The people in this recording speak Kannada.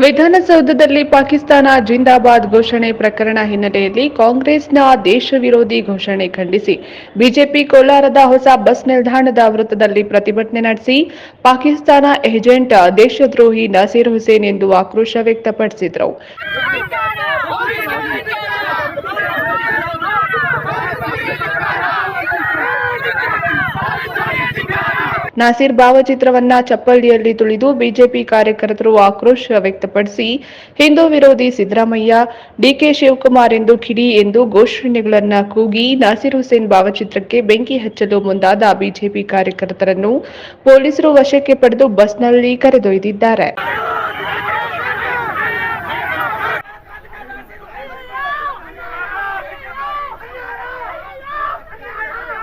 ವಿಧಾನಸೌಧದಲ್ಲಿ ಪಾಕಿಸ್ತಾನ ಜಿಂದಾಬಾದ್ ಘೋಷಣೆ ಪ್ರಕರಣ ಹಿನ್ನೆಲೆಯಲ್ಲಿ ಕಾಂಗ್ರೆಸ್ನ ದೇಶ ವಿರೋಧಿ ಘೋಷಣೆ ಖಂಡಿಸಿ ಬಿಜೆಪಿ ಕೋಲಾರದ ಹೊಸ ಬಸ್ ನಿಲ್ದಾಣದ ವೃತ್ತದಲ್ಲಿ ಪ್ರತಿಭಟನೆ ನಡೆಸಿ ಪಾಕಿಸ್ತಾನ ಏಜೆಂಟ್ ದೇಶದ್ರೋಹಿ ನಸೀರ್ ಹುಸೇನ್ ಎಂದು ಆಕ್ರೋಶ ವ್ಯಕ್ತಪಡಿಸಿದರು. ನಾಸೀರ್ ಭಾವಚಿತ್ರವನ್ನ ಚಪ್ಪಲಿಯಲ್ಲಿ ತುಳಿದು ಬಿಜೆಪಿ ಕಾರ್ಯಕರ್ತರು ಆಕ್ರೋಶ ವ್ಯಕ್ತಪಡಿಸಿ ಹಿಂದೂ ವಿರೋಧಿ ಸಿದ್ದರಾಮಯ್ಯ, ಡಿಕೆ ಶಿವಕುಮಾರ್ ಎಂದು ಕಿಡಿ ಎಂದು ಘೋಷಣೆಗಳನ್ನ ಕೂಗಿ ನಾಸೀರ್ ಹುಸೇನ್ ಭಾವಚಿತ್ರಕ್ಕೆ ಬೆಂಕಿ ಹಚ್ಚಲು ಮುಂದಾದ ಬಿಜೆಪಿ ಕಾರ್ಯಕರ್ತರನ್ನು ಪೊಲೀಸರು ವಶಕ್ಕೆ ಪಡೆದು ಬಸ್ನಲ್ಲಿ ಕರೆದೊಯ್ದಿದ್ದಾರೆ.